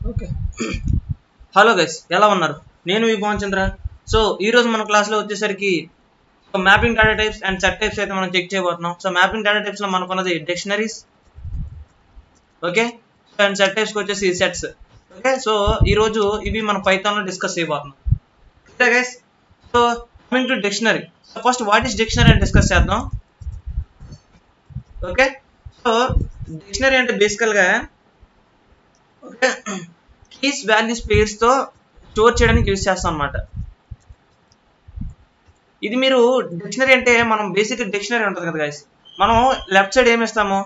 Okay. Hello guys, ఎలా ఉన్నారు? నేను మీ పవన్ చంద్ర. సో ఈరోజు మన క్లాస్లో వచ్చేసరికి mapping data types and set types అయితే మనం చెక్ చేయబోతున్నాం. సో మ్యాపింగ్ డేటా టైప్స్లో మనకు ఉన్నది డిక్షనరీస్, ఓకే, అండ్ సెట్ టైప్స్కి వచ్చేసి సెట్స్. ఓకే, సో ఈరోజు ఇవి మన పైథాన్లో డిస్కస్ చేయబోతున్నాం. Okay guys, so coming to dictionary. So first what is dictionary అని డిస్కస్ చేద్దాం. ఓకే, సో డిక్షనరీ అంటే బేసికల్గా ఓకే కీస్ వాల్యూస్ పేర్స్తో స్టోర్ చేయడానికి యూజ్ చేస్తాం అన్నమాట. ఇది మీరు డిక్షనరీ అంటే మనం బేసిక్ డిక్షనరీ ఉంటుంది కదా గైస్, మనం లెఫ్ట్ సైడ్ ఏమి ఇస్తాము,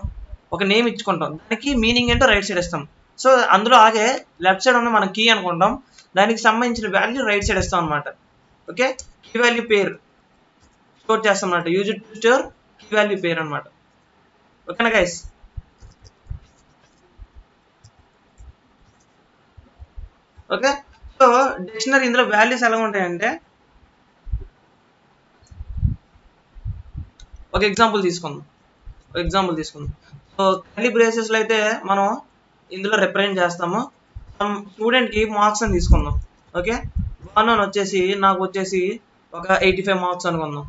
ఒక నేమ్ ఇచ్చుకుంటాం, దానికి మీనింగ్ ఏంటో రైట్ సైడ్ ఇస్తాం. సో అందులో ఆగే లెఫ్ట్ సైడ్ ఉన్న మనం కీ అనుకుంటాం, దానికి సంబంధించిన వాల్యూ రైట్ సైడ్ ఇస్తాం అనమాట. Okay, key value pair store చేస్తాం అన్నమాట, use to store key value pair అనమాట. ఓకేనా గైస్? ఓకే, సో డిక్షనరీ ఇందులో వాల్యూస్ ఎలా ఉంటాయంటే, ఒక ఎగ్జాంపుల్ తీసుకుందాం. సో కర్లీ బ్రేసెస్లో అయితే మనం ఇందులో రిప్రజెంట్ చేస్తాము. స్టూడెంట్కి మార్క్స్ అని తీసుకుందాం. ఓకే, 1 అని వచ్చేసి నాకు వచ్చేసి ఒక 85 మార్క్స్ అనుకుందాం.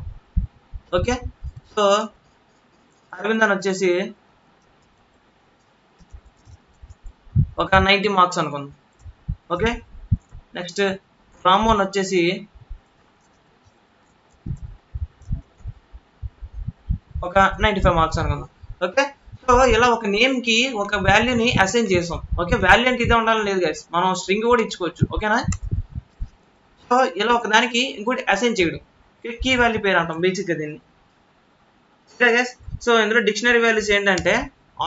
ఓకే, సో అరవింద్ అని వచ్చేసి ఒక 90 మార్క్స్ అనుకుందాం. ఓకే, నెక్స్ట్ రాము అని వచ్చేసి ఒక 95 మార్క్స్ అనుకుందాం. ఓకే, సో ఇలా ఒక నేమ్కి ఒక వాల్యూని అసైన్ చేసాం. ఓకే, వాల్యూ అంటే ఇదే ఉండాలని లేదు గైస్, మనం స్ట్రింగ్ కూడా ఇచ్చుకోవచ్చు. ఓకేనా? సో ఇలా ఒక దానికి ఇంకోటి అసైన్ చేయడం కీ వాల్యూ పేరు అంటాం బేసిక్గా దీన్ని. ఓకే గైస్, సో ఇందులో డిక్షనరీ వాల్యూస్ ఏంటంటే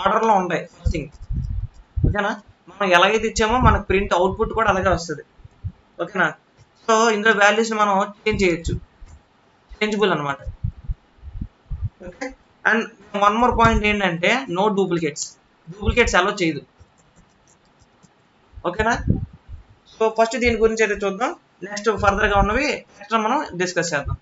ఆర్డర్లో ఉంటాయి ఫస్ట్ థింగ్. ఓకేనా? మనం ఎలాగైతే ఇచ్చామో మనకు ప్రింట్ అవుట్పుట్ కూడా అలాగే వస్తుంది. ఓకేనా? సో ఇందులో వాల్యూస్ని మనం చేంజ్ చేయొచ్చు, చేంజబుల్ అనమాట. Okay, and one more point ఏంటంటే నో డూప్లికేట్స్ అలో చేయదు. ఓకేనా? సో ఫస్ట్ దీని గురించి అయితే చూద్దాం, నెక్స్ట్ ఫర్దర్గా ఉన్నవి ఎక్స్ట్రా మనం డిస్కస్ చేద్దాం.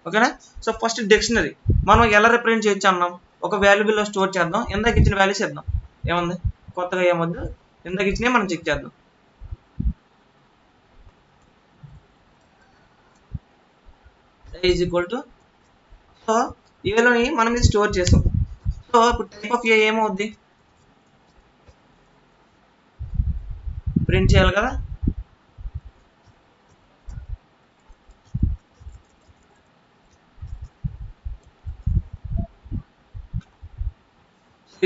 ఓకేనా? సో ఫస్ట్ డిక్షనరీ మనం ఎలా రిప్రజెంట్ చేయొచ్చు అన్నాం, ఒక వాల్యూబుల్లో స్టోర్ చేద్దాం. ఇందాక ఇచ్చిన వాల్యూస్ ఇద్దాం, ఏముంది కొత్తగా ఏమొద్దు, ఇందాక ఇచ్చినవి మనం చెక్ చేద్దాం. ఈజ్ ఈక్వల్ టు, సో ఏలోని మనం ఇది స్టోర్ చేసాం. సో ఇప్పుడు టైప్ ఆఫ్ ఏ ఏమవుద్ది, ప్రింట్ చేయాలి కదా.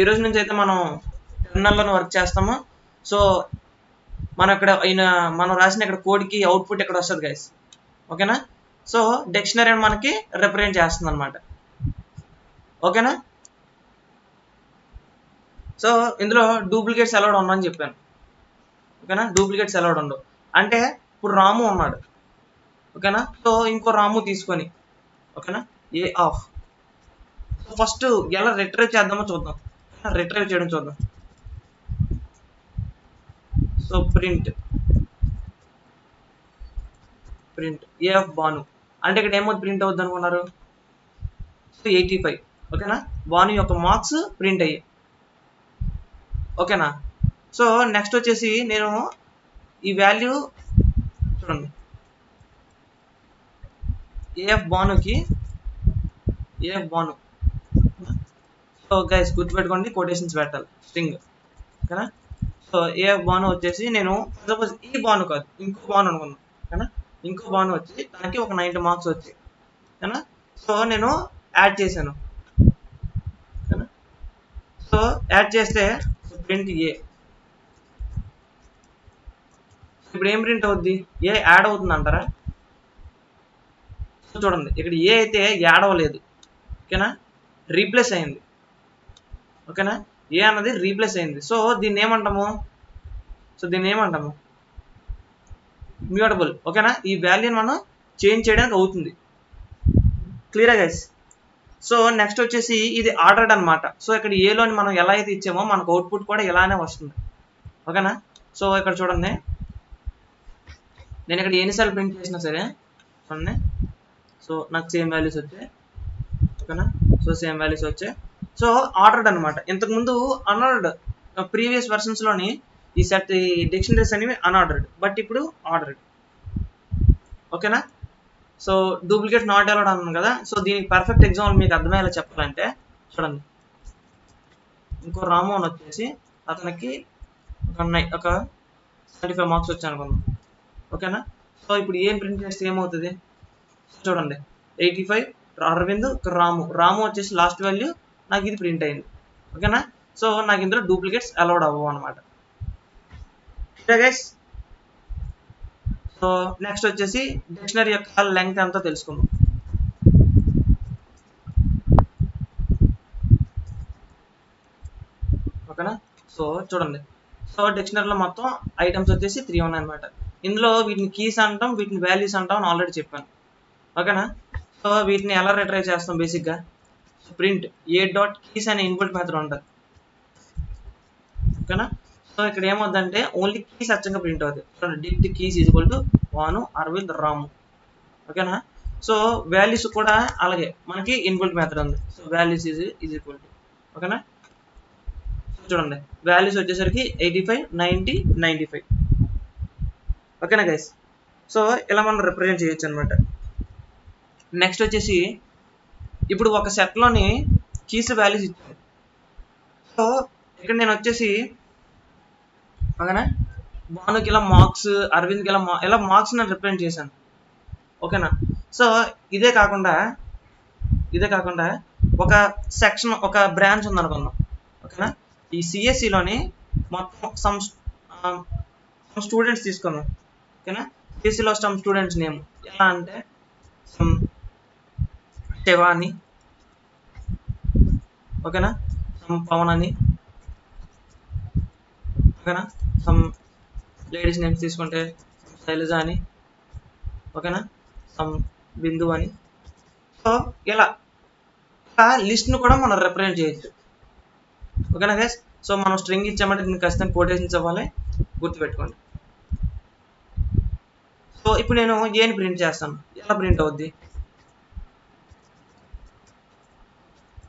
ఈరోజు నుంచి అయితే మనం టెర్మినల్లోనే వర్క్ చేస్తాము. సో మనం ఇక్కడ మనం రాసిన ఇక్కడ కోడ్కి అవుట్పుట్ ఇక్కడ వస్తుంది గైస్. ఓకేనా? సో డిక్షనరీ అని మనకి రిప్రజెంట్ చేస్తుంది అనమాట. ఓకేనా? సో ఇందులో డూప్లికేట్స్ అలౌడ్ ఉండని చెప్పాను. ఓకేనా? డూప్లికేట్స్ అలౌడ్ ఉండవు అంటే ఇప్పుడు రాము ఉన్నాడు. ఓకేనా? సో ఇంకో రాము తీసుకొని, ఓకేనా, ఏ ఆఫ్. సో ఫస్ట్ ఎలా రిట్రైవ్ చేద్దామో చూద్దాం, రిట్రైవ్ చేయడం చూద్దాం. So print A of Bhanu అంటే ఇక్కడ ఏమో ప్రింట్ అవుద్ది అనుకున్నారు, సో 85. ఓకేనా? భాను యొక్క మార్క్స్ ప్రింట్ అయ్యాయి. ఓకేనా? సో నెక్స్ట్ వచ్చేసి నేను ఈ వాల్యూ చూడండి, ఏఎఫ్ భానుకి ఏఎఫ్ భాను. సో గైస్ గుర్తుపెట్టుకోండి, కొటేషన్స్ పెట్టాలి స్ట్రింగ్. ఓకేనా? సో ఏఎఫ్ భాను వచ్చేసి నేను సపోజ్ ఈ భాను కాదు ఇంకో భాను అనుకున్నాను. ఓకేనా? ఇంకో భాను వచ్చి దానికి ఒక 90 మార్క్స్ వచ్చాయి. ఓకేనా? సో నేను యాడ్ చేశాను. ఓకేనా? సో యాడ్ చేస్తే ప్రింట్ ఏ. ఇప్పుడు ఏం ప్రింట్ అవుద్ది, ఏ యాడ్ అవుతుంది అంటారా? సో చూడండి ఇక్కడ ఏ అయితే యాడ్ అవ్వలేదు. ఓకేనా? రీప్లేస్ అయింది. ఓకేనా? ఏ అన్నది రీప్లేస్ అయింది. సో దీన్ని ఏమంటాము, మ్యూటబుల్. ఓకేనా? ఈ వాల్యూని మనం చేంజ్ చేయడానికి అవుతుంది. క్లియరా గైస్? సో నెక్స్ట్ వచ్చేసి ఇది ఆర్డర్డ్ అనమాట. సో ఇక్కడ ఏలోని మనం ఎలా అయితే ఇచ్చామో మనకు అవుట్పుట్ కూడా ఇలానే వస్తుంది. ఓకేనా? సో ఇక్కడ చూడండి, నేను ఇక్కడ ఎన్నిసార్లు ప్రింట్ చేసినా సరే చూడండి, సో నాకు సేమ్ వాల్యూస్ వచ్చాయి. ఓకేనా? సో సేమ్ వాల్యూస్ వచ్చాయి. సో ఆర్డర్డ్ అనమాట. ఇంతకుముందు అన్ఆర్డర్డ్ ప్రీవియస్ వెర్షన్స్లోని ఈ సెట్ ఈ డిక్షనరీస్ అనేవి అన్ఆర్డర్డ్, బట్ ఇప్పుడు ఆర్డర్డ్. ఓకేనా. సో డూప్లికేట్ నాట్ అలౌడ్ అన్నాను కదా. సో దీనికి పర్ఫెక్ట్ ఎగ్జాంపుల్ మీకు అర్థమయ్యేలా చెప్పాలంటే చూడండి, ఇంకో రామోన్ వచ్చేసి అతనికి ఒక 75 మార్క్స్ వచ్చాయి అనుకుందాం. ఓకేనా. సో ఇప్పుడు ఏం ప్రింట్ చేస్తే ఏమవుతుంది చూడండి, 85 అరవింద్ రాము వచ్చేసి లాస్ట్ వాల్యూ నాకు ఇది ప్రింట్ అయింది. ఓకేనా. సో నాకు ఇందులో డూప్లికేట్స్ అలౌడ్ అవ్వవు అనమాట. గైస్, సో నెక్స్ట్ వచ్చేసి డిక్షనరీ యొక్క లెంగ్త్ ఎంతో తెలుసుకుందాం. ఓకేనా. సో చూడండి, సో డిక్షనరీలో మొత్తం ఐటమ్స్ వచ్చేసి 3 ఉన్నాయి అనమాట. ఇందులో వీటిని కీస్ అంటాం, వీటిని వాల్యూస్ అంటాం అని ఆల్రెడీ చెప్పాను. ఓకేనా. సో వీటిని ఎలా రిట్రైవ్ చేస్తాం బేసిక్గా, ప్రింట్ ఏ డాట్ కీస్ అనే ఇన్పుట్ మెథడ్ ఉంటుంది. ఓకేనా. సో ఇక్కడ ఏమవుతుందంటే ఓన్లీ కీస్ అచ్చంగా ప్రింట్ అవుతుంది. చూడండి, dict keys is equal to వాను అరవింద్ రాము. ఓకేనా. సో వాల్యూస్ కూడా అలాగే మనకి ఇన్పుట్ మెథడ్ ఉంది. So values is equal to, ఓకేనా. చూడండి వాల్యూస్ వచ్చేసరికి 85, 90, 95. ఓకేనా గైస్. సో ఇలా మనం రిప్రజెంట్ చేయొచ్చు అనమాట. నెక్స్ట్ వచ్చేసి ఇప్పుడు ఒక సెట్లోని కీస్ వాల్యూస్ ఇచ్చాను. సో ఇక్కడ నేను వచ్చేసి ఓకేనా భానుకి ఇలా మార్క్స్, అరవింద్కి ఇలా మార్క్స్ నేను రిప్రజెంట్ చేశాను. ఓకేనా. సో ఇదే కాకుండా ఒక సెక్షన్, ఒక బ్రాంచ్ ఉందనుకుందాం. ఓకేనా. ఈ సిఎస్సిలోని మొత్తం సమ్ స్టూడెంట్స్ తీసుకుందాం. ఓకేనా. సిఎస్సిలో సమ్ స్టూడెంట్స్ నేమ్ ఎలా అంటే సమ్ శివాని, ఓకేనా, సమ్ పవన్ అని, ఓకేనా, సమ్ లేడీస్ నేమ్స్ తీసుకుంటే శైలజ అని, ఓకేనా, సమ్ బిందు అని. సో ఇలా లిస్ట్ను కూడా మనం రిప్రజెంట్ చేయొచ్చు. ఓకేనా గైస్. సో మనం స్ట్రింగ్ ఇచ్చామంటే దీనికి ఖచ్చితంగా కోటేషన్స్ అవ్వాలి, గుర్తుపెట్టుకోండి. సో ఇప్పుడు నేను ఏని ప్రింట్ చేస్తాను, ఎలా ప్రింట్ అవుద్ది,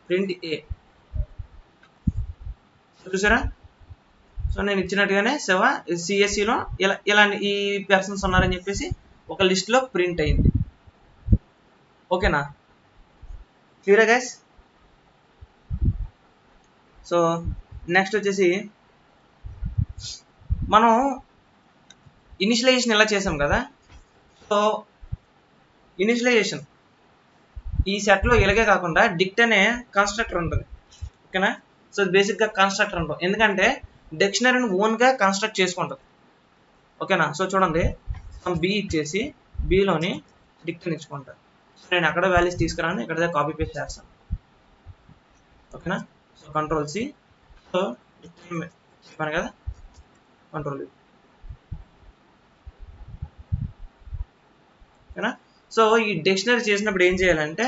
ప్రింట్ ఏ చూసారా. సో నేను ఇచ్చినట్టుగానే సిఎస్సిలో ఇలా ఈ పర్సన్స్ ఉన్నారని చెప్పేసి ఒక లిస్ట్లో ప్రింట్ అయింది. ఓకేనా, క్లియరా గైస్. సో నెక్స్ట్ వచ్చేసి మనం ఇనిషియలైజేషన్ ఎలా చేసాం కదా. సో ఇనిషియలైజేషన్ ఈ సెట్లో ఇలాగే కాకుండా డిక్ట్ అనే కన్స్ట్రక్టర్ ఉంటుంది. ఓకేనా. సో బేసిక్గా కన్స్ట్రక్టర్ ఉంటాం, ఎందుకంటే డిక్షనరీని ఓన్గా కన్స్ట్రక్ట్ చేసుకుంటుంది. ఓకేనా. సో చూడండి, మనం బి ఇచ్చేసి బిలోని డిక్ట్ ఇచ్చుకుంటాను. సో నేను అక్కడ వాల్యూస్ తీసుకురాను, ఇక్కడ కాపీ పేస్ట్ చేస్తాను. ఓకేనా. సో కంట్రోల్ సి, సో చెప్పాను కదా, కంట్రోల్ వి. ఓకేనా. సో ఈ డిక్షనరీ చేసినప్పుడు ఏం చేయాలంటే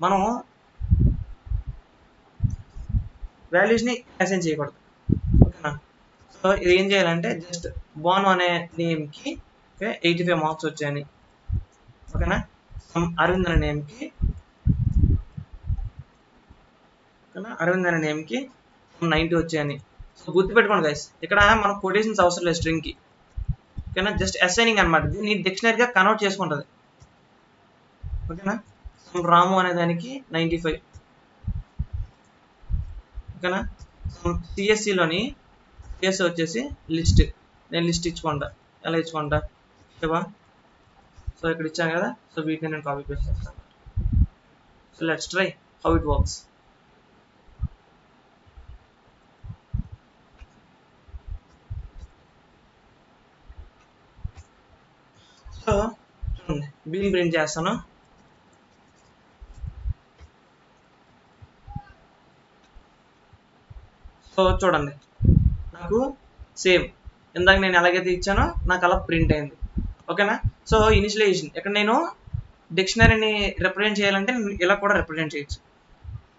మనం వాల్యూస్ని అసైన్ చేయకూడదు. ఓకేనా. సో ఇది ఏం చేయాలంటే జస్ట్ బాను అనే నేమ్కి 85 మార్క్స్ వచ్చాయని, ఓకేనా, అరవింద్ అనే నేమ్కి, ఓకేనా, అరవింద్ అనే నేమ్కి 90 వచ్చాయని. సో గుర్తుపెట్టుకోండి గైస్, ఇక్కడ మనకు కొటేషన్స్ అవసరం లేదు స్ట్రింగ్కి. ఓకేనా, జస్ట్ అసైనింగ్ అనమాట. దీన్ని డిక్షనరీగా కన్వర్ట్ చేసుకుంటుంది. ఓకేనా. రాము అనే దానికి 95. ఓకేనా. సిఎస్సిలోని సిఎస్సి వచ్చేసి లిస్ట్, నేను లిస్ట్ ఇచ్చుకుంటా. ఎలా ఇచ్చుకుంటా, శివ. సో ఇక్కడ ఇచ్చాను కదా, సో వీటిని నేను కాపీ పేస్ట్ చేస్తాను. So let's try how it works. So చూడండి, బీన్ ప్రింట్ చేస్తాను. సో చూడండి, నాకు సేమ్ ఇందాక నేను ఎలాగైతే ఇచ్చానో నాకు అలా ప్రింట్ అయింది. ఓకేనా. సో ఇనిషియలైజేషన్ ఇక్కడ నేను డిక్షనరీని రిప్రజెంట్ చేయాలంటే ఇలా కూడా రిప్రజెంట్ చేయొచ్చు.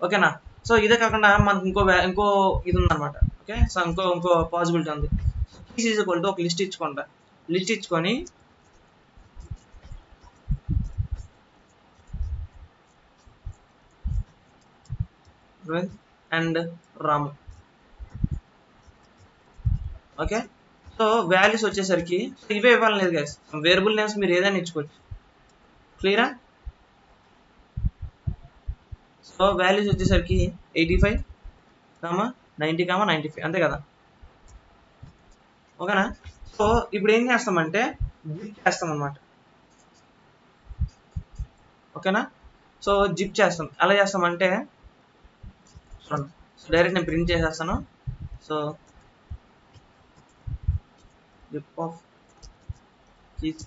ఓకేనా. సో ఇదే కాకుండా మనకు ఇంకో ఇది ఉందన్నమాట. ఓకే. సో ఇంకో పాసిబిలిటీ ఉంది. కీస్ ఈజ్ ఈక్వల్ టు ఒక లిస్ట్ ఇచ్చుకుంటా. లిస్ట్ ఇచ్చుకొని and Ramu. Okay. So values వచ్చేసరికి ఇవే ఇవ్వాలి లేదు గైస్, వేరియబుల్ నేమ్స్ మీరు ఏదైనా ఇచ్చుకోవచ్చు. క్లియరా? సో వాల్యూస్ వచ్చేసరికి 85, 90, 95 అంతే కదా, ఓకేనా? సో ఇప్పుడు ఏం చేస్తామంటే జిప్ చేస్తాం అనమాట, ఓకేనా? సో జిప్ చేస్తాం. ఎలా చేస్తామంటే చూడండి, సో డైరెక్ట్ నేను ప్రింట్ చేసేస్తాను. So zip of keys,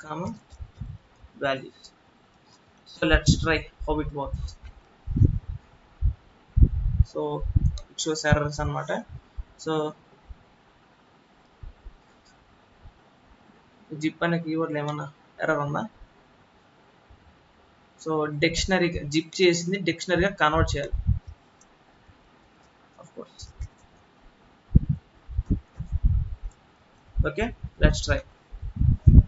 values. So let's try how it works. So it shows errors anamata. So zip ane keyword lo emana error unda. So dictionary zip chesindi dictionary ga convert cheyali, of course. Okay, let's try.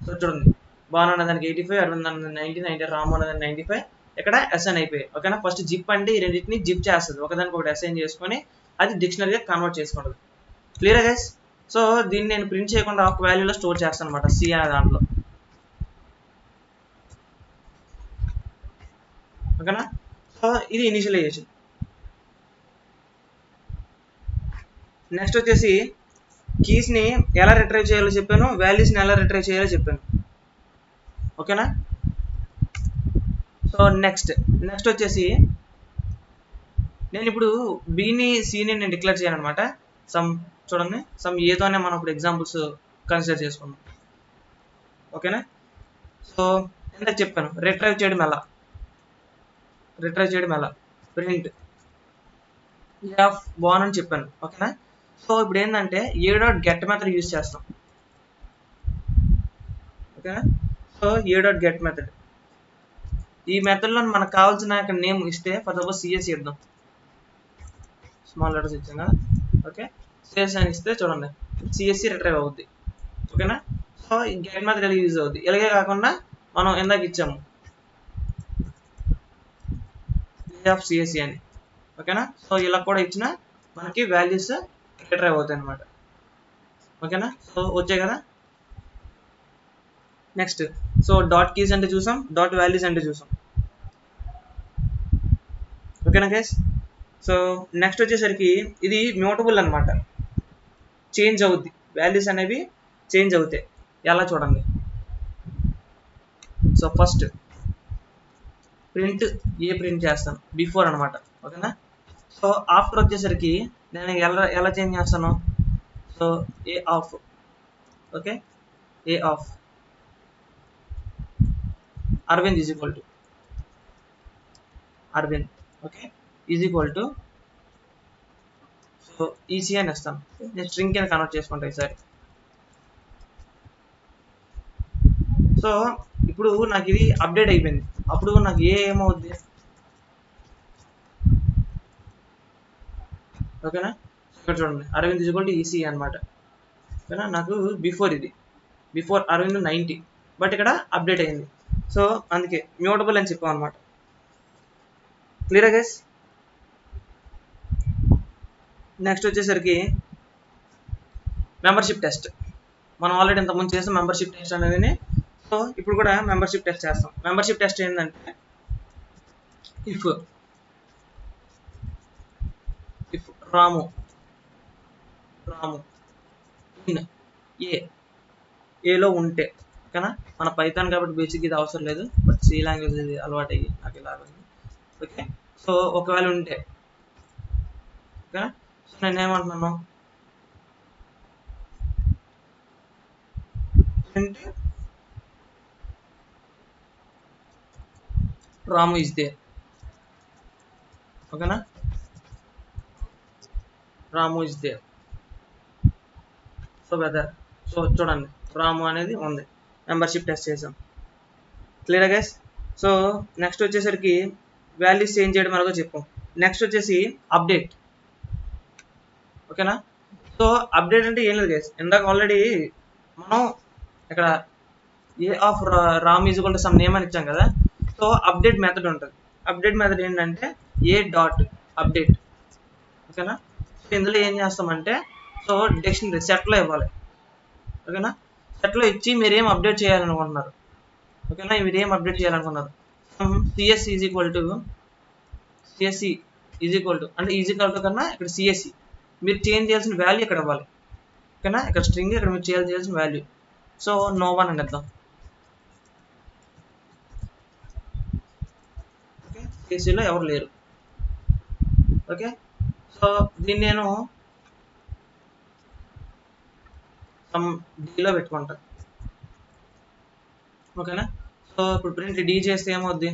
So చూడండి, బాగా దానికి 85, అరవింద్ 90, 90 రాము అనేది 95 ఇక్కడ assign అయిపోయాయి, ఓకేనా? First zip అంటే ఈ రెండింటిని జిప్ చేస్తుంది, ఒకదానికి ఒకటి అసైన్ చేసుకొని అది డిక్షనరీగా కన్వర్ట్ చేసుకుంటుంది. Clear guys? సో దీన్ని నేను ప్రింట్ చేయకుండా ఒక వాల్యూలో స్టోర్ చేస్తాను అనమాట, సి అనే దాంట్లో, ఓకేనా? సో ఇది ఇనిషియలైజేషన్. నెక్స్ట్ వచ్చేసి కీస్ని ఎలా రిట్రైవ్ చేయాలో చెప్పాను, వాల్యూస్ని ఎలా రిట్రైవ్ చేయాలో చెప్పాను, ఓకేనా? సో నెక్స్ట్ వచ్చేసి నేను ఇప్పుడు బిని సిని నేను డిక్లేర్ చేయను అనమాట. సమ్ చూడండి, సమ్ ఏతోనే మనం ఇప్పుడు ఎగ్జాంపుల్స్ కన్సిడర్ చేసుకుందాం, ఓకేనా? సో ఎంత చెప్పాను, రిట్రైవ్ చేయడం ఎలా, ప్రింట్ ఆఫ్ బాన్ అని చెప్పాను, ఓకేనా? సో ఇప్పుడు ఏంటంటే a.get మెథడ్ యూజ్ చేస్తాం, ఓకేనా? సో a.get మెథడ్, ఈ మెథడ్లో మనకు కావాల్సిన నేమ్ ఇస్తే ఫర్ సపోజ్ సిఎస్ ఇద్దాం, స్మాల్ లెటర్స్ ఇచ్చాం కదా, ఓకే? సిఎస్ అని ఇస్తే చూడండి సిఎస్సి రిట్రైవ్ అవుద్ది, ఓకేనా? సో ఈ గెట్ మెథడ్ ఎలా యూజ్ అవుద్ది, ఇలాగే కాకుండా మనం ఎందాక ఇచ్చాము ఆఫ్ సిఎస్సి అని, ఓకేనా? సో ఇలా కూడా ఇచ్చిన మనకి వాల్యూస్ రిట్రైవ్ అవుతాయి అనమాట, ఓకేనా? సో వచ్చాయి కదా. నెక్స్ట్ సో డాట్ కీస్ అంటే చూసాం, డాట్ వాల్యూస్ అంటే చూసాం, ఓకేనా గైస్? సో నెక్స్ట్ వచ్చేసరికి ఇది మ్యూటబుల్ అనమాట, చేంజ్ అవుద్ది, వాల్యూస్ అనేవి చేంజ్ అవుతాయి. ఎలా చూడండి, సో ఫస్ట్ ప్రింట్ ప్రింట్ చేస్తాను బిఫోర్ అనమాట, ఓకేనా? సో ఆఫ్టర్ వచ్చేసరికి నేను ఎలా చేంజ్ చేస్తాను, so A of, okay? A of Aravind is equal to Aravind, okay? Is equal to so EC అని ఇస్తాను, నేను స్ట్రింగ్ కింద కన్వర్ట్ చేసుకుంటా ఈసారి. సో ఇప్పుడు నాకు ఇది అప్డేట్ అయిపోయింది, అప్పుడు నాకు ఏమవుద్ది, ఓకేనా? ఇక్కడ చూడండి Aravind is equal to EC అనమాట, ఓకేనా? నాకు బిఫోర్ అరవింద్ 90, బట్ ఇక్కడ అప్డేట్ అయింది, సో అందుకే మ్యూటబుల్ అని చెప్పాం అనమాట. Clear guys? నెక్స్ట్ వచ్చేసరికి మెంబర్షిప్ టెస్ట్, మనం ఆల్రెడీ ఇంతకుముందు చేసాం మెంబర్షిప్ టెస్ట్ అనేది. సో ఇప్పుడు కూడా మెంబర్షిప్ టెస్ట్ చేస్తాం. మెంబర్షిప్ టెస్ట్ ఏంటంటే ఇఫ్ రాము ఇన్ ఏలో ఉంటే, ఓకేనా? మన పైథాన్ కాబట్టి బేసిక్ ఇది అవసరం లేదు, బట్ సి లాంగ్వేజ్ ఇది అలవాటు అయ్యి నాకు ఇలా, ఓకే? సో ఒకవేళ ఉంటే, ఓకేనా? సో నేను ఏమంటున్నాను, రాము ఇస్ దేర్, ఓకేనా? Ramu is there, so whether, so చూడండి రాము అనేది ఉంది, మెంబర్షిప్ టెస్ట్ చేసాం. Clear guys? సో నెక్స్ట్ వచ్చేసరికి వాల్యూస్ చేంజ్ చేయడం ఎలాగో చెప్పాం. నెక్స్ట్ వచ్చేసి అప్డేట్, ఓకేనా? సో అప్డేట్ అంటే ఏం లేదు గైస్, ఇందాక ఆల్రెడీ మనం ఇక్కడ A of Ram is equal to some name అని ఇచ్చాం కదా. సో అప్డేట్ మెథడ్ ఉంటుంది, అప్డేట్ మెథడ్ ఏంటంటే ఏ డాట్ అప్డేట్, ఓకేనా? సో ఇందులో ఏం చేస్తామంటే సో డిక్షనరీ సెట్లో ఇవ్వాలి, ఓకేనా. సెట్లో ఇచ్చి మీరు ఏం అప్డేట్ చేయాలనుకుంటున్నారు, ఓకేనా, మీరు ఏం అప్డేట్ చేయాలనుకున్నారు. CSC is equal to CSC is equal to అంటే ఈజ్ ఈక్వల్ టు కన్నా ఇక్కడ సిఎస్సి మీరు చేంజ్ చేయాల్సిన వాల్యూ ఇక్కడ ఇవ్వాలి, ఓకేనా. ఇక్కడ స్ట్రింగ్, ఇక్కడ మీరు చేయాల్సిన వాల్యూ. సో నో వన్ అని అర్థం. ఓకే, సిఎస్సిలో ఎవరు లేరు. ఓకే, సో దీన్ని నేను సమ్ డీలో పెట్టుకుంటా, ఓకేనా. సో ఇప్పుడు ప్రింట్ డీ చేస్తే ఏమవుద్ది,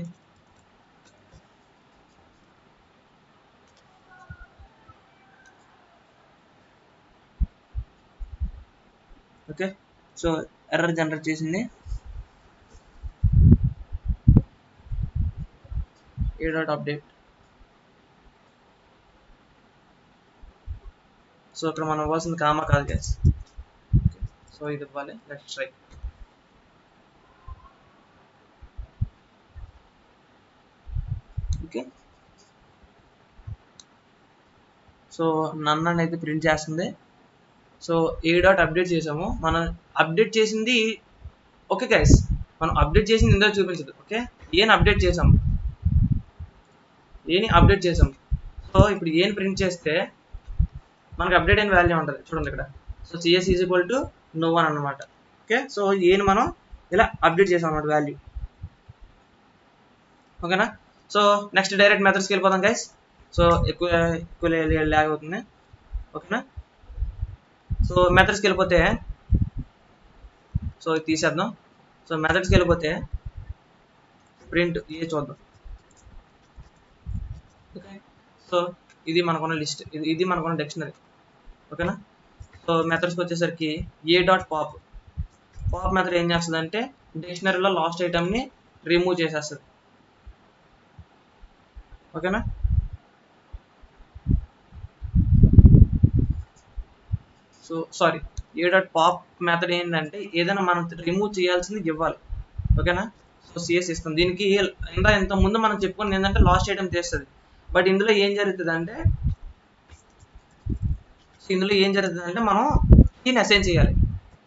ఓకే. సో ఎర్రర్ జనరేట్ చేసింది, ఏ డాట్ అప్డేట్. సో ఇక్కడ మనం ఇవ్వాల్సింది కామా కాదు గైస్. సో ఇది ఇవ్వాలి, లెట్స్ ట్రై. ఓకే, సో నన్ను అనేది ప్రింట్ చేస్తుంది. సో ఏ డాట్ అప్డేట్ చేసాము, మనం అప్డేట్ చేసింది. ఓకే గైస్, మనం అప్డేట్ చేసింది ఇందులో చూపించదు. ఓకే, ఏని అప్డేట్ చేసాం, ఏని అప్డేట్ చేసాం. సో ఇప్పుడు ఏని ప్రింట్ చేస్తే మనకి అప్డేట్ అయిన వాల్యూ ఉంటుంది చూడండి ఇక్కడ. So CS is equal to know one అనమాట. ఓకే, సో ఏని మనం ఇలా అప్డేట్ చేసాం అన్నమాట వాల్యూ, ఓకేనా. సో నెక్స్ట్ డైరెక్ట్ మెథడ్స్కి వెళ్ళిపోదాం గైస్. సో ఎక్కువ ల్యాగ్ అవుతుంది, ఓకేనా. సో మెథడ్స్కి వెళ్ళిపోతే, సో ఇది తీసేద్దాం. సో మెథడ్స్కి వెళ్ళిపోతే ప్రింట్ ఏ చూద్దాం. ఓకే, సో ఇది మనకున్న లిస్ట్, ఇది మనకున్న డిక్షనరీ, ఓకేనా. సో మెథడ్స్కి వచ్చేసరికి A dot pop. Pop method ఏం చేస్తుంది అంటే డిక్షనరీలో లాస్ట్ ఐటమ్ని రిమూవ్ చేసేస్తుంది, ఓకేనా. So sorry, A dot pop method ఏంటంటే ఏదైనా మనం రిమూవ్ చేయాల్సింది ఇవ్వాలి, ఓకేనా. సో సిఎస్ ఇస్తాం దీనికి. ఇంత ముందు మనం చెప్పుకుని ఏంటంటే లాస్ట్ ఐటమ్ చేస్తుంది. బట్ ఇందులో ఏం జరుగుతుంది అంటే మనం కీని అసైన్ చేయాలి,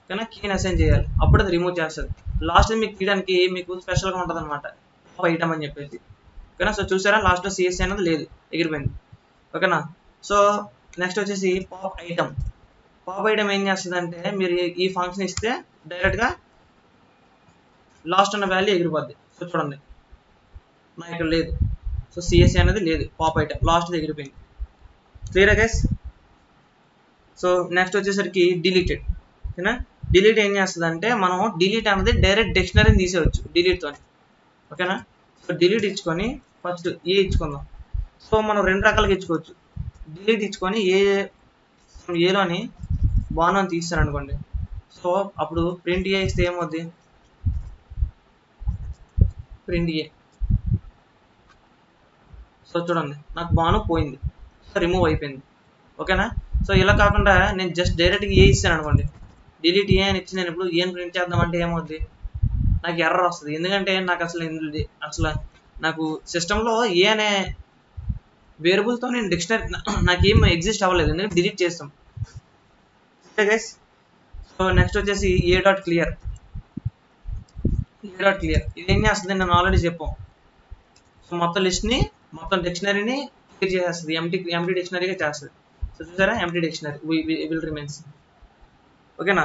ఓకేనా. కీని అసైన్ చేయాలి, అప్పుడు అది రిమూవ్ చేస్తుంది. లాస్ట్ మీకు తీయడానికి మీకు స్పెషల్గా ఉంటుంది అనమాట, పాప్ ఐటమ్ అని చెప్పేసి, ఓకేనా. సో చూసారా లాస్ట్లో సిఎస్సి అనేది లేదు, ఎగిరిపోయింది, ఓకేనా. సో నెక్స్ట్ వచ్చేసి పాప్ ఐటమ్. పాప్ ఐటమ్ ఏం చేస్తుంది అంటే మీరు ఈ ఫంక్షన్ ఇస్తే డైరెక్ట్గా లాస్ట్ ఉన్న వాల్యూ ఎగిరిపోద్ది. సో చూడండి నాకు ఇక్కడ లేదు, సో సిఎస్సి అనేది లేదు, పాప్ ఐటమ్ లాస్ట్ ఎగిరిపోయింది. Clear guys. సో నెక్స్ట్ వచ్చేసరికి డిలీటెడ్, ఓకేనా. డిలీట్ ఏం చేస్తుంది అంటే మనం డిలీట్ అనేది డైరెక్ట్ డిక్షనరీని తీసేయచ్చు డిలీట్తో, ఓకేనా. సో డిలీట్ ఇచ్చుకొని ఫస్ట్ ఏ ఇచ్చుకుందాం. సో మనం రెండు రకాలుగా ఇచ్చుకోవచ్చు. డిలీట్ ఇచ్చుకొని ఏలోని బాణం తీస్తాను అనుకోండి. సో అప్పుడు ప్రింట్ ఏ ఇస్తే ఏమవుద్ది, ప్రింట్ ఏ. సో చూడండి నాకు బాణం పోయింది, సో రిమూవ్ అయిపోయింది, ఓకేనా. సో ఇలా కాకుండా నేను జస్ట్ డైరెక్ట్గా ఏ ఇస్తాను అనుకోండి, డిలీట్ ఏ అని ఇచ్చి నేను ఇప్పుడు ఏం ప్రింట్ చేద్దామంటే ఏమవుద్ది, నాకు ఎర్రర్ వస్తుంది. ఎందుకంటే నాకు అసలు నాకు సిస్టంలో ఏ అనే వేరియబుల్తో నేను డిక్షనరీ నాకేం ఎగ్జిస్ట్ అవ్వలేదు, ఎందుకంటే డిలీట్ చేస్తాం. Okay guys. సో నెక్స్ట్ వచ్చేసి ఏ డాట్ క్లియర్. ఇది ఏం చేస్తుంది నేను ఆల్రెడీ చెప్పాం. సో మొత్తం లిస్ట్ని, మొత్తం డిక్షనరీని క్లియర్ చేసేస్తుంది, ఎంటీ డిక్షనరీగా చేస్తుంది. సో చూసారా, ఎంటీ డిక్షనరీ విల్ రిమైన్స్, ఓకేనా.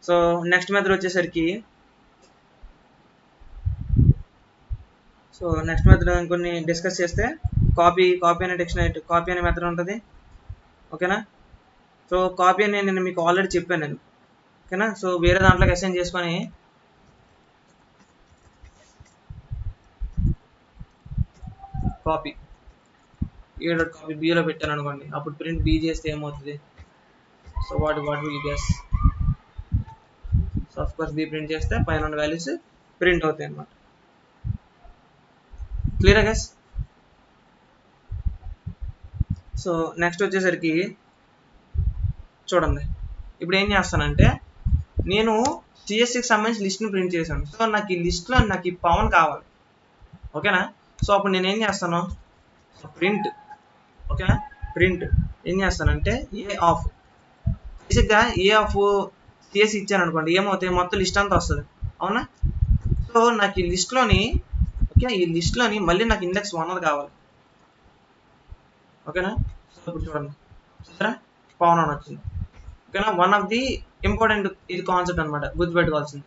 సో నెక్స్ట్ మెథడ్ వచ్చేసరికి, సో నెక్స్ట్ మెథడ్ ఇంకొన్ని డిస్కస్ చేస్తే కాపీ అనే డిక్షనరీ, కాపీ అనే మెథడ్ ఉంటుంది, ఓకేనా. సో కాపీ అని నేను మీకు ఆల్రెడీ చెప్పాను నేను, ఓకేనా. సో వేరే దాంట్లోకి అసైన్ చేసుకొని copy A dot copy below పెట్టాను అనుకోండి, అప్పుడు ప్రింట్ బి చేస్తే ఏమవుతుంది. So what will guess. So of course B print చేస్తే పైన ఉన్న వాల్యూస్ ప్రింట్ అవుతాయి అన్నమాట. Clear guess. సో నెక్స్ట్ వచ్చేసరికి చూడండి, ఇప్పుడు ఏం చేస్తానంటే నేను సిఎస్సికి సంబంధించి లిస్ట్ని ప్రింట్ చేశాను. సో నాకు ఈ లిస్ట్లో నాకు ఈ పవన్ కావాలి, ఓకేనా. సో అప్పుడు నేను ఏం చేస్తాను, ప్రింట్, ఓకేనా. ప్రింట్ ఏం చేస్తానంటే ఏ ఆఫ్, బేసిక్గా ఏ ఆఫ్ సిఎస్సి ఇచ్చాను అనుకోండి, ఏమవుతాయి మొత్తం లిస్ట్ అంతా వస్తుంది, అవునా? సో నాకు ఈ లిస్ట్లోని ఓకే, ఈ లిస్ట్లోని మళ్ళీ నాకు ఇండెక్స్ 1 అది కావాలి, ఓకేనా? సో ఇప్పుడు చూడండి, చూసారా, పవన్ అని వచ్చింది, ఓకేనా? వన్ ఆఫ్ ది ఇంపార్టెంట్ ఇది కాన్సెప్ట్ అనమాట, గుర్తుపెట్టుకోవాల్సింది,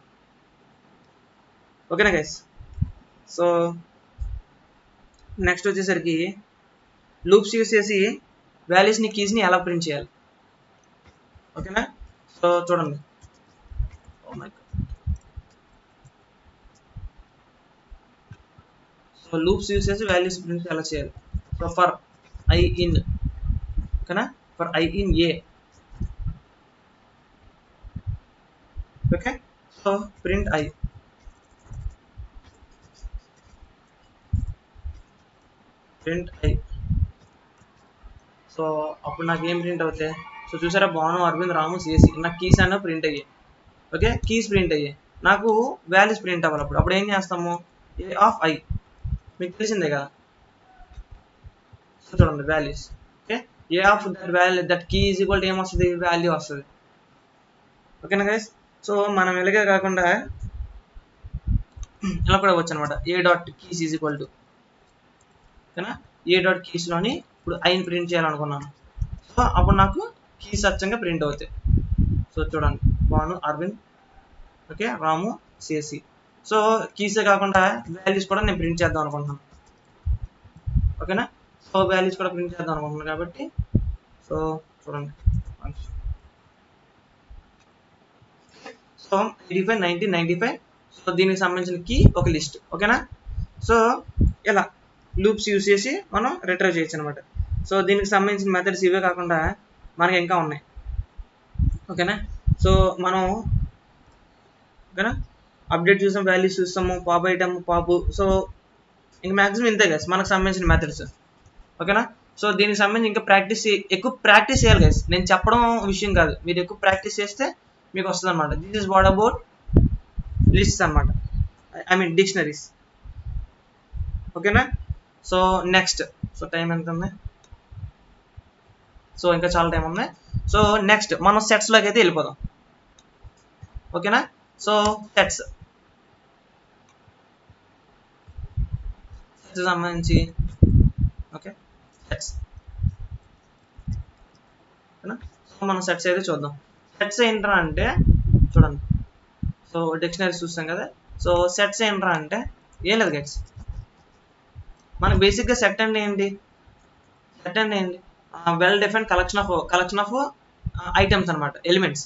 ఓకేనా గైస్? సో నెక్స్ట్ వచ్చేసరికి లూప్స్ యూస్ చేసి వాల్యూస్ని కీస్ని ఎలా ప్రింట్ చేయాలి, ఓకేనా? సో చూడండి, oh my God, so loops use చేసి వాల్యూస్ ప్రింట్ ఎలా చేయాలి. సో ఫర్ ఐ ఇన్, ఓకేనా, for I in A, okay, so print I, print I, so అప్పుడు నాకు ఏం ప్రింట్ అవుతాయి, సో చూసారా, భాను, అరవింద్, రాము, సిఎస్సి, నాకు కీస్ అన్న ప్రింట్ అయ్యాయి, ఓకే, కీస్ ప్రింట్ అయ్యాయి, నాకు వాల్యూస్ ప్రింట్ అవ్వాలి, అప్పుడు ఏం చేస్తాము, ఏ ఆఫ్ ఐ, మీకు తెలిసిందే కదా. సో చూడండి values, okay, A of that value that key is equal to ఏమొస్తుంది, వాల్యూ వస్తుంది, ఓకేనా గైస్? సో మనం ఇలాగే కాకుండా ఇలా కూడా వచ్చు అనమాట, A dot keys is equal to, ఓకేనా, ఏ డాట్ కీస్లోని ఇప్పుడు ఐని ప్రింట్ చేయాలనుకున్నాను, సో అప్పుడు నాకు కీస్ అచ్చంగా ప్రింట్ అవుతాయి. సో చూడండి, భాను, అరవింద్, ఓకే, రాము, సిఎస్సి, సో కీసే కాకుండా వాల్యూస్ కూడా నేను ప్రింట్ చేద్దాం అనుకుంటున్నాను, ఓకేనా? సో వాల్యూస్ కూడా ప్రింట్ చేద్దాం అనుకుంటున్నాను కాబట్టి, సో చూడండి, సో 85 1995, సో దీనికి సంబంధించిన కీ ఒక లిస్ట్, ఓకేనా? సో ఇలా లూప్స్ యూస్ చేసి మనం రిట్రైవ్ చేయొచ్చు అనమాట. సో దీనికి సంబంధించిన మెథడ్స్ ఇవే కాకుండా మనకి ఇంకా ఉన్నాయి, ఓకేనా? సో మనం, ఓకేనా, అప్డేట్ చూసాం, వాల్యూస్ చూస్తాము, పాప్ ఐటమ్, పాపు, సో ఇంక మ్యాక్సిమం ఇంతే గైస్ మనకు సంబంధించిన మెథడ్స్, ఓకేనా? సో దీనికి సంబంధించి ఇంకా ఎక్కువ ప్రాక్టీస్ చేయాలి గైస్, నేను చెప్పడం విషయం కాదు, మీరు ఎక్కువ ప్రాక్టీస్ చేస్తే మీకు వస్తుంది అనమాట. This is what about lists అనమాట, ఐ మీన్ డిక్షనరీస్, ఓకేనా? సో నెక్స్ట్, సో టైం ఎంత ఉంది, సో ఇంకా చాలా టైం ఉంది. సో నెక్స్ట్ మనం సెట్స్లోకి అయితే వెళ్ళిపోదాం, ఓకేనా? సో సెట్స్ సంబంధించి, ఓకే, సెట్స్, ఓకేనా? సో మనం సెట్స్ అయితే చూద్దాం. సెట్స్ ఏంట్రా అంటే చూడండి, సో డిక్షనరీస్ చూస్తాం కదా, సో సెట్స్ ఏంట్రా అంటే ఏం లేదు గైస్, మనకు బేసిక్గా సెట్ అంటే ఏంటి, సెట్ అంటే ఏంటి, well defined collection of items అనమాట, ఎలిమెంట్స్,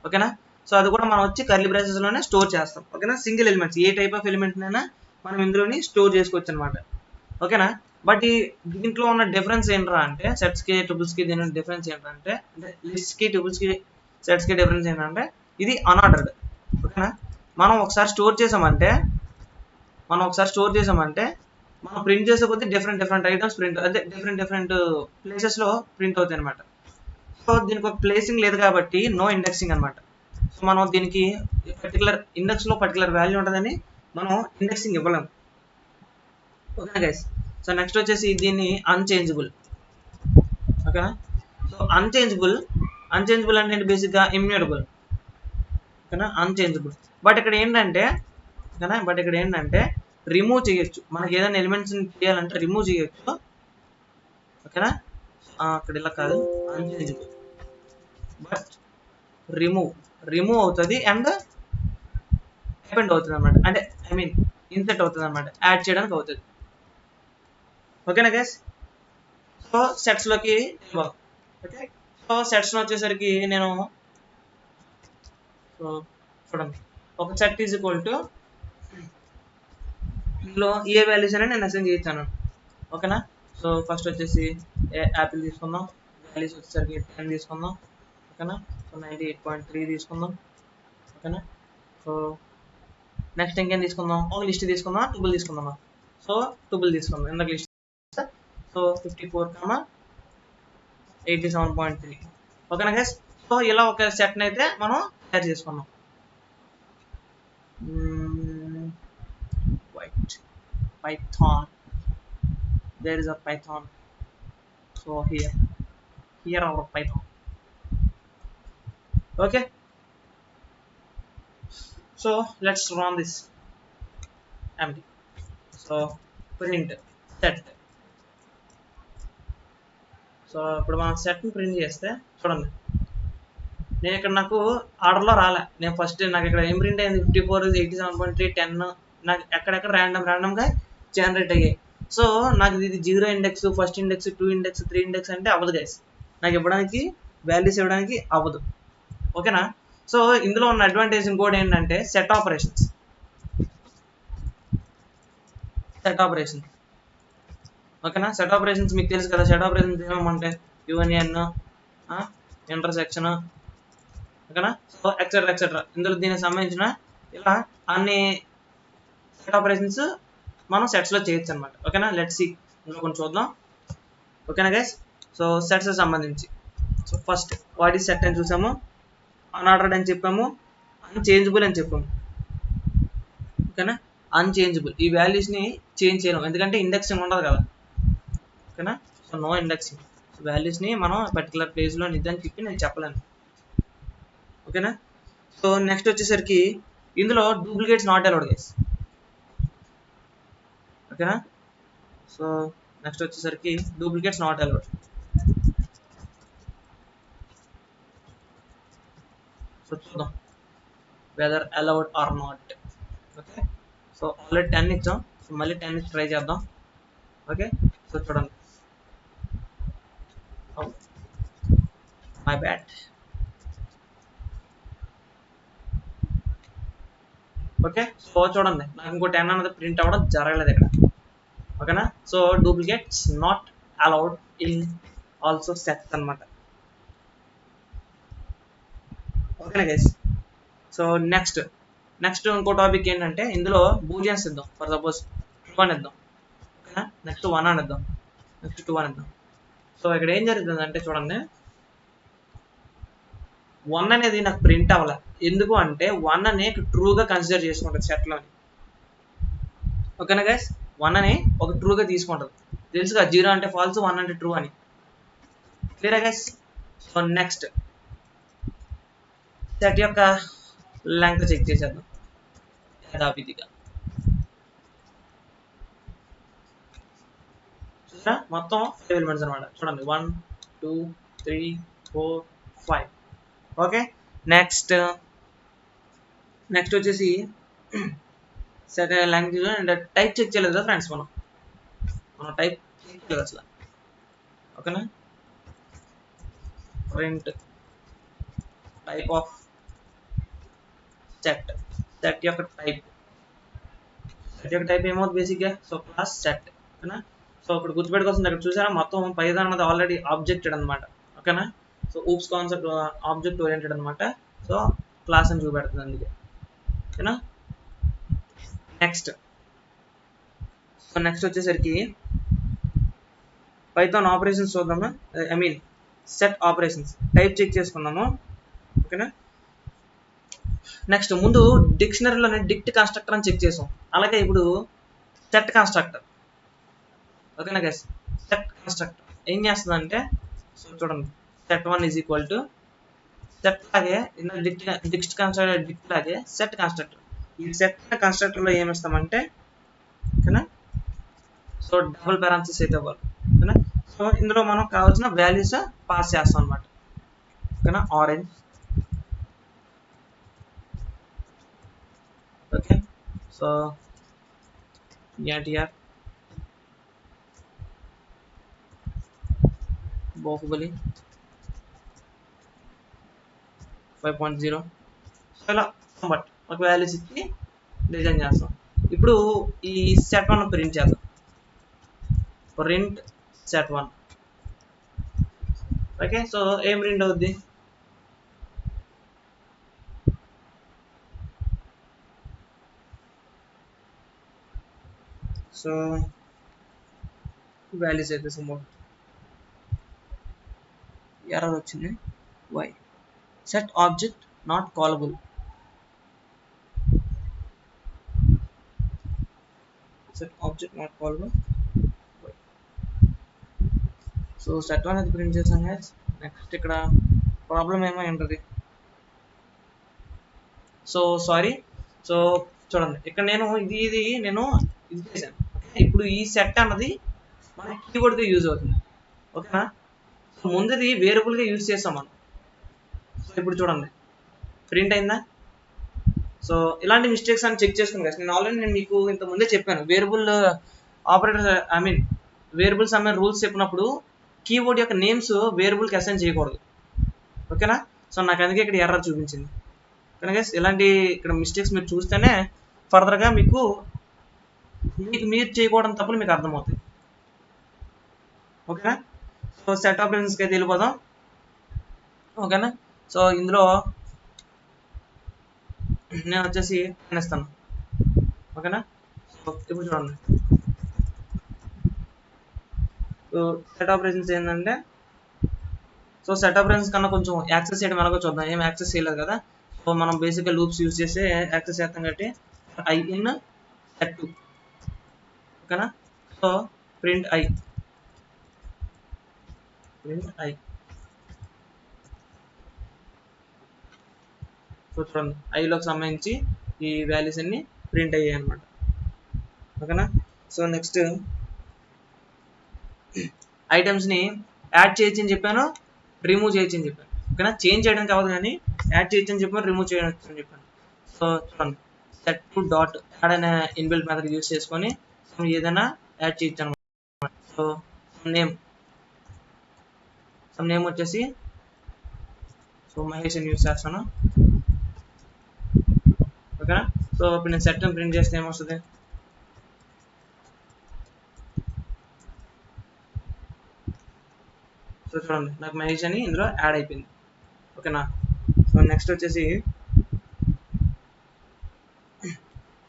ఓకేనా? సో అది కూడా మనం వచ్చి కర్లీ బ్రాసెస్లోనే స్టోర్ చేస్తాం, ఓకేనా? సింగిల్ ఎలిమెంట్స్, ఏ టైప్ ఆఫ్ ఎలిమెంట్నైనా మనం ఇందులోని స్టోర్ చేసుకోవచ్చు అనమాట, ఓకేనా? బట్ ఈ దీంట్లో ఉన్న డిఫరెన్స్ ఏంట్రా అంటే, సెట్స్కి ట్రిపుల్స్కి దీని డిఫరెన్స్ ఏంటంటే, అంటే లిస్ట్కి ట్రిపుల్స్కి సెట్స్కి డిఫరెన్స్ ఏంటంటే, ఇది అన్ఆర్డర్డ్, ఓకేనా? మనం ఒకసారి స్టోర్ చేసామంటే మనం ప్రింట్ చేసే కొద్దీ డిఫరెంట్ ఐటమ్స్ ప్రింట్, అదే డిఫరెంట్ ప్లేసెస్లో ప్రింట్ అవుతాయి అనమాట. సో దీనికి ఒక ప్లేసింగ్ లేదు కాబట్టి నో ఇండెక్సింగ్ అనమాట. సో మనం దీనికి పర్టికులర్ ఇండెక్స్లో పర్టికులర్ వాల్యూ ఉంటుందని మనం ఇండెక్సింగ్ ఇవ్వలేము, ఓకే గైస్? సో నెక్స్ట్ వచ్చేసి దీన్ని అన్చేంజబుల్, ఓకేనా? సో అన్చేంజబుల్ అంటే బేసిక్గా ఇమ్యూటబుల్, ఓకేనా, అన్చేంజబుల్. బట్ ఇక్కడ ఏంటంటే, ఓకేనా, రిమూవ్ చేయొచ్చు, మనకి ఏదైనా ఎలిమెంట్స్ చేయాలంటే రిమూవ్ చేయొచ్చు, ఓకేనా? అక్కడ ఇలా కాదు, అన్చేంజబుల్, బట్ రిమూవ్ అవుతుంది అండ్ అపెండ్ అవుతుంది అనమాట, అంటే ఐ మీన్ ఇన్సెట్ అవుతుంది అనమాట, యాడ్ చేయడానికి అవుతుంది, ఓకేనా గైస్? సో సెట్స్లోకి వెళ్ళిపోదాం, ఓకే? సో సెట్స్లో వచ్చేసరికి నేను, సో చూడండి, ఒక సెట్ ఈజ్ ఈక్వల్ టు, ఇందులో ఏ వాల్యూస్ అయినా నేను అసైన్ చేయించాను, ఓకేనా? సో ఫస్ట్ వచ్చేసి యాపిల్ తీసుకుందాం, వాల్యూస్ వచ్చేసరికి 10 తీసుకుందాం, ఓకేనా? సో 98.3 తీసుకుందాం, ఓకేనా? సో నెక్స్ట్ ఇంకేం తీసుకుందాం, ఒక లిస్ట్ తీసుకుందాం, టూబుల్ తీసుకుందాం, సో టూబుల్ తీసుకుందాం, ఇందాక లిస్ట్, సో 54,87.3, ఓకేనా గైస్? సో ఇలా ఒక సెట్ని అయితే మనం తయారు చేసుకున్నాం. Python, there is a Python, so here our Python, okay? So let's run this empty. So print set. So ఇప్పుడు మనం సెట్ని ప్రింట్ చేస్తే చూడండి, నేను ఇక్కడ నాకు ఆర్డర్లో రాలే. నేను ఫస్ట్ నాకు ఇక్కడ ఏం ప్రింట్ అయింది 54, 87.3, 10 నాకు ఎక్కడెక్కడ ర్యాండమ్గా జనరేట్ అయ్యాయి. సో నాకు ఇది 0 index, first index, 2 index, 3 index అంటే అవ్వదు గైస్. నాకు ఇవ్వడానికి వాల్యూస్ ఇవ్వడానికి అవ్వదు. ఓకేనా. సో ఇందులో ఉన్న అడ్వాంటేజ్ ఇంకోటి ఏంటంటే సెట్ ఆపరేషన్స్. ఓకేనా. సెట్ ఆపరేషన్స్ మీకు తెలుసు కదా. సెట్ ఆపరేషన్స్ ఏమేమంటే యూనియన్, ఇంటర్సెక్షన్, ఓకేనా. సో ఎక్సెట్రా ఇందులో దీనికి సంబంధించిన ఇలా అన్ని సెట్ ఆపరేషన్స్ మనం సెట్స్లో చేయొచ్చు అనమాట. ఓకేనా. లెట్స్ సీ ఇందులో కొంచెం చూద్దాం. ఓకేనా గైస్. సో సెట్స్ సంబంధించి so first what is set అని చూసాము, అన్ఆర్డర్డ్ అని చెప్పాము, అన్చేంజబుల్ అని చెప్పాము. ఓకేనా. అన్చేంజబుల్ ఈ వాల్యూస్ని చేంజ్ చేయలేం, ఎందుకంటే ఇండెక్సింగ్ ఉండదు కదా. ఓకేనా. So no indexing. సో వాల్యూస్ని మనం పర్టికులర్ ప్లేస్లో నిద్దని చెప్పి నేను చెప్పలేను. ఓకేనా. సో నెక్స్ట్ వచ్చేసరికి ఇందులో డూప్లికేట్స్ నాట్ అలౌడ్ గైస్. ఓకేనా. సో నెక్స్ట్ వచ్చేసరికి డూప్లికేట్స్ నాట్ అలౌడ్. సో చూద్దాం whether allowed or not. Okay. So already 10 ఇచ్చాం. సో మళ్ళీ 10 ఇచ్చి ట్రై చేద్దాం. ఓకే. సో చూడండి, మై బ్యాడ్. ఓకే. సో చూడండి నాకు ఇంకో 10 అన్నది ప్రింట్ అవ్వడం జరగలేదు ఇక్కడ. ఓకేనా. So duplicates not allowed in also sets అనమాట. ఓకేనా గైస్. సో నెక్స్ట్ ఇంకో టాపిక్ ఏంటంటే ఇందులో బూలియన్స్ ఇద్దాం. ఫర్ సపోజ్ 2 అని ఇద్దాం. ఓకేనా. నెక్స్ట్ 1 అని ఇద్దాం. నెక్స్ట్ 2 అని ఇద్దాం. సో ఇక్కడ ఏం జరుగుతుంది అంటే చూడండి, 1 అనేది నాకు ప్రింట్ అవ్వాలి. ఎందుకు అంటే 1 అని ట్రూగా కన్సిడర్ చేసుకుంటుంది సెట్లోని. ఓకేనా గైస్. 1 అని ఒక ట్రూగా తీసుకుంటుంది. తెలుసుగా 0 అంటే ఫాల్స్, 1 అంటే ట్రూ అని. Clear guys. So next set యొక్క లెంగ్త్ చెక్ చేసేద్దాం యథావిధిగా. చూసారా మొత్తం 5 ఎలిమెంట్స్ అనమాట. చూడండి 1, 2, 3, 4, 5. ఓకే. నెక్స్ట్ వచ్చేసి set length and type check చేయలేదు కదా ఫ్రెండ్స్. మనం టైప్ చెక్ చేయలేదు అసలు. ఓకేనా. ప్రింట్ టైప్ ఆఫ్ సెట్ యొక్క టైప్ ఏమవుతుంది బేసిక్గా. So class set. ఓకేనా. సో ఇప్పుడు గుర్తుపెట్టుకోవాల్సింది అక్కడ చూసారా మొత్తం పైథాన్ అన్నది ఆల్రెడీ ఆబ్జెక్టెడ్ అనమాట. ఓకేనా. So OOPS concept object oriented అనమాట. సో క్లాస్ అని చూపెడుతుంది అందుకే. ఓకేనా. నెక్స్ట్ వచ్చేసరికి పైథాన్ ఆపరేషన్స్ చూద్దాము. I mean set operations type check చేసుకుందాము. ఓకేనా. నెక్స్ట్ ముందు డిక్షనరీలోనే డిక్ట్ కన్స్ట్రక్టర్ అని చెక్ చేసాం. అలాగే ఇప్పుడు సెట్ కన్స్ట్రక్టర్. ఓకేనా గైస్. సెట్ కన్స్ట్రక్టర్ ఏం చేస్తుందంటే సో చూడండి set1 is equal to set లాగే డిక్ట్ కన్స్ట్రక్టర్ డిక్ట్ లాగే సెట్ కన్స్ట్రక్టర్. ఈ సెట్ కన్స్ట్రక్టర్లో ఏమిస్తామంటే ఓకేనా. సో డబుల్ పారాంథసిస్ అయితే ఇవ్వాలి. ఓకేనా. సో ఇందులో మనం కావాల్సిన వాల్యూస్ పాస్ చేస్తాం అనమాట. ఓకేనా. Orange. Okay. So NTR, Baahubali 5.0. So ఇలా బట్ ఒక వాల్యూస్ ఇచ్చి డిజైన్ చేస్తాం. ఇప్పుడు ఈ set1 ప్రింట్ చేద్దాం. Print set1. ఓకే. సో ఏం ప్రింట్ అవుద్ది. సో వాల్యూస్ అయితే సమ్ ఎర్రర్ వచ్చింది. Why set object not callable. Set object not callable. So set1 అది ప్రింట్ చేసాం గైస్. నెక్స్ట్ ఇక్కడ ప్రాబ్లం ఏమో ఉంటుంది. సో సారీ సో చూడండి ఇక్కడ నేను ఇది నేను ఇది చేశాను. ఇప్పుడు ఈ సెట్ అన్నది మన కీబోర్డ్గా యూజ్ అవుతుంది. ఓకేనా? సో ముందుది వేరియబుల్గా యూజ్ చేస్తాం మనం. సో ఇప్పుడు చూడండి ప్రింట్ అయిందా? సో ఇలాంటి మిస్టేక్స్ అని చెక్ చేసుకుని నేను ఆల్రెడీ మీకు ఇంత ముందే చెప్పాను. వేరియబుల్ ఆపరేటర్ వేరియబుల్స్ అనే రూల్స్ చెప్పినప్పుడు కీబోర్డ్ యొక్క నేమ్స్ వేరియబుల్కి అసైన్ చేయకూడదు. ఓకేనా? సో నాకు అందుకే ఇక్కడ ఎర్రర్ చూపించింది. కనుక ఇలాంటి ఇక్కడ మిస్టేక్స్ మీరు చూస్తేనే ఫర్దర్గా మీకు మీరు చేయకూడదు తప్పులు మీకు అర్థమవుతాయి. ఓకేనా? సో సెట్ ఆపరేషన్స్కి అయితే వెళ్ళిపోదాం. ఓకేనా? సో ఇందులో నేను వచ్చేసి ఇస్తాను. ఓకేనా? సో ఇప్పుడు చూడండి సెట్ ఆపరేషన్స్ ఏంటంటే సో సెట్ ఆపరేషన్స్ కన్నా కొంచెం యాక్సెస్ చేయడం ఎలాగో చూద్దాం. ఏం యాక్సెస్ చేయలేదు కదా. సో మనం బేసిక్గా లూప్స్ యూజ్ చేసి యాక్సెస్ చేస్తాం కాబట్టి ఐ ఇన్ సెట్ 2. ఓకేనా? సో ప్రింట్ ఐ సో చూడండి ఐలోకి సంబంధించి ఈ వాల్యూస్ అన్ని ప్రింట్ అయ్యాయి అనమాట. ఓకేనా? సో నెక్స్ట్ ఐటమ్స్ని యాడ్ చేయొచ్చు అని చెప్పాను, రిమూవ్ చేయొచ్చు అని చెప్పాను. ఓకేనా? చేంజ్ చేయడానికి అవ్వదు కానీ యాడ్ చేయొచ్చు అని చెప్పాను, రిమూవ్ చేయొచ్చు అని చెప్పాను. సో చూడండి సెట్ టు డాట్ యాడ్ అనే ఇన్బిల్ట్ మెథడ్ యూజ్ చేసుకొని ఏదైనా యాడ్ చేయొచ్చు అనమాట. సో నేమ్ వచ్చేసి సో మహేష్ అని యూజ్ చేస్తాను. ఓకేనా? సో ఇప్పుడు నేను సెట్ ప్రింట్ చేస్తే ఏమొస్తుంది? సో చూడండి నాకు మహేష్ అని ఇందులో యాడ్ అయిపోయింది. ఓకేనా? సో నెక్స్ట్ వచ్చేసి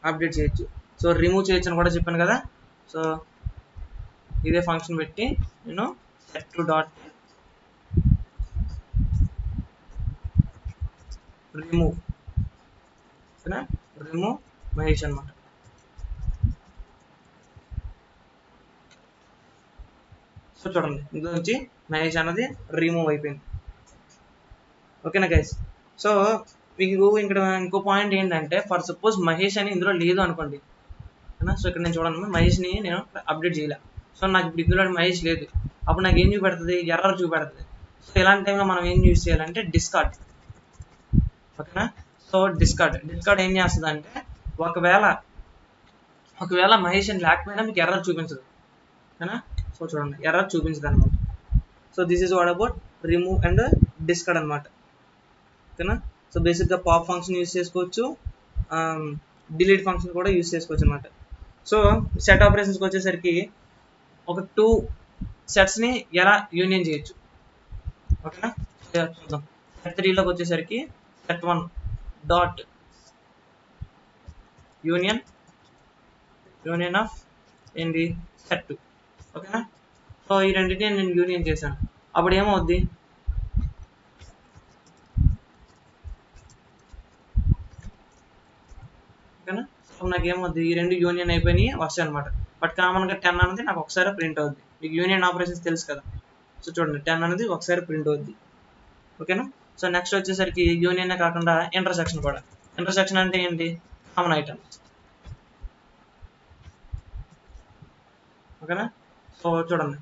అప్డేట్ చేయొచ్చు. సో రిమూవ్ చేయొచ్చు అని కూడా చెప్పాను కదా. సో ఇదే ఫంక్షన్ పెట్టి నేను సెట్ టు డాట్ రిమూవ్ ఓకేనా రిమూవ్ మహేష్ అనమాట. సో చూడండి ఇందులో నుంచి మహేష్ అన్నది రిమూవ్ అయిపోయింది. ఓకేనా గైస్? సో మీకు ఇక్కడ ఇంకో పాయింట్ ఏంటంటే ఫర్ సపోజ్ మహేష్ అని ఇందులో లేదు అనుకోండి. సో ఇక్కడ నేను చూడండి మహేష్ని నేను అప్డేట్ చేయలే. సో నాకు ఇప్పుడు ఇందులో మహేష్ లేదు. అప్పుడు నాకు ఏం చూపెడుతుంది? ఎర్రర్ చూపెడుతుంది. సో ఇలాంటి టైంలో మనం ఏం యూజ్ చేయాలంటే డిస్కార్డ్. ఓకేనా? సో డిస్కార్డ్ ఏం చేస్తుంది అంటే ఒకవేళ మహేష్ అని లేకపోయినా మీకు ఎర్రర్ చూపించదు. ఓకేనా? సో చూడండి ఎర్రర్ చూపించదు అనమాట. So this is what about remove and discard అనమాట. ఓకేనా? సో బేసిక్గా పాప్ ఫంక్షన్ యూజ్ చేసుకోవచ్చు, డిలీట్ ఫంక్షన్ కూడా యూజ్ చేసుకోవచ్చు అనమాట. సో సెట్ ఆపరేషన్స్కి వచ్చేసరికి ఒక 2 సెట్స్ని ఎలా యూనియన్ చేయొచ్చు. ఓకేనా? చూద్దాం. సెట్ 3లోకి వచ్చేసరికి సెట్ 1 డాట్ యూనియన్ ఆఫ్ ఏంటి సెట్ 2. ఓకేనా? సో ఈ రెండింటిని నేను యూనియన్ చేశాను. అప్పుడు ఏమవుద్ది? ఓకేనా? సో నాకు ఏమవుద్ది? ఈ రెండు యూనియన్ అయిపోయినాయి వస్తాయి అనమాట. బట్ కామన్గా 10 అనేది నాకు ఒకసారి ప్రింట్ అవుద్ది. మీకు యూనియన్ ఆపరేషన్స్ తెలుసు కదా. సో చూడండి 10 అనేది ఒకసారి ప్రింట్ అవుద్ది. ఓకేనా? సో నెక్స్ట్ వచ్చేసరికి యూనియన్ కాకుండా ఇంటర్సెక్షన్ కూడా. ఇంటర్సెక్షన్ అంటే ఏంటి? Common item. ఓకేనా? సో చూడండి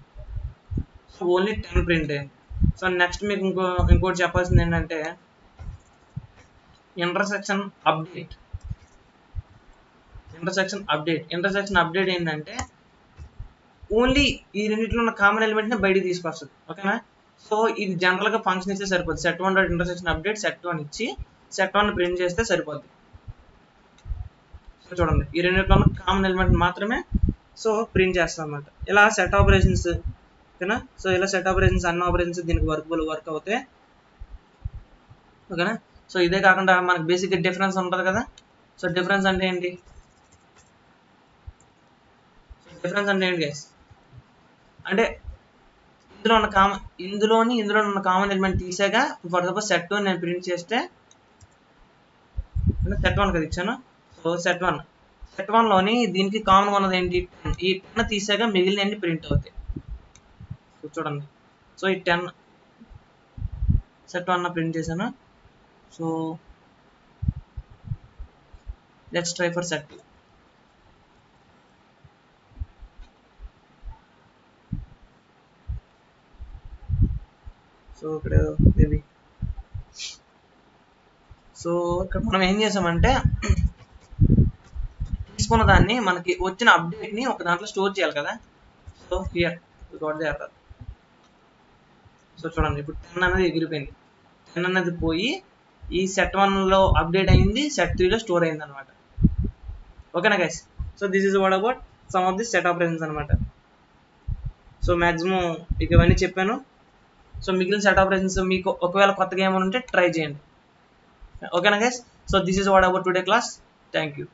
సో ఓన్లీ 10 ప్రింట్ అయ్యింది. సో నెక్స్ట్ మీకు ఇంకోటి చెప్పాల్సింది ఏంటంటే ఇంటర్సెక్షన్ అప్డేట్ ఏంటంటే ఓన్లీ ఈ రెండింటిలో ఉన్న కామన్ ఎలిమెంట్ని బయటికి తీసుకొస్తుంది. ఓకేనా? సో ఇది జనరల్గా ఫంక్షన్ ఇస్తే సరిపోద్ది. Set 1 dot intersection update set 1 ఇచ్చి సెట్ 1 ప్రింట్ చేస్తే సరిపోద్ది. సో చూడండి ఈ రెండింటిలో ఉన్న కామన్ ఎలిమెంట్ మాత్రమే సో ప్రింట్ చేస్తాం అనమాట. ఇలా సెట్ ఆపరేషన్స్. ఓకేనా? సో ఇలా సెట్ ఆపరేషన్స్ అన్ని ఆపరేషన్స్ దీనికి వర్క్ అవుతాయి. ఓకేనా? సో ఇదే కాకుండా మనకి బేసిక్ డిఫరెన్స్ ఉంటుంది కదా. సో డిఫరెన్స్ అంటే ఏంటి గైస్? అంటే ఇందులో ఉన్న కామన్ ఎలిమెంట్ తీసాక ఫర్ సపోజ్ సెట్ 2 నేను ప్రింట్ చేస్తే సెట్ 1 కదా ఇచ్చాను. సో సెట్ 1లోని దీనికి కామన్ ఉన్నది ఏంటి? ఈ 10 తీసాక మిగిలిన ప్రింట్ అవుతాయి. సో చూడండి సో ఈ 10 సెట్ 1 ప్రింట్ చేశాను. So let's try for set 2. So ఇక్కడ మేబీ సో ఇక్కడ మనం ఏం చేసామంటే తీసుకున్న దాన్ని మనకి వచ్చిన అప్డేట్ని ఒక దాంట్లో స్టోర్ చేయాలి కదా. So here got the error. So చూడండి ఇప్పుడు 10 అనేది ఎగిరిపోయింది. 10 అనేది పోయి ఈ సెట్ 1లో అప్డేట్ అయింది, సెట్ 3లో స్టోర్ అయింది అనమాట. ఓకేనా guys. So this is what about some of the set operations అనమాట. సో మ్యాక్సిమం మీకు ఇవన్నీ చెప్పాను. సో మిగిలిన సెట్ ఆపరేషన్స్ మీకు ఒకవేళ కొత్తగా ఏమైనా ఉంటే ట్రై చేయండి. ఓకేనా guys. So this is what about today class. Thank you.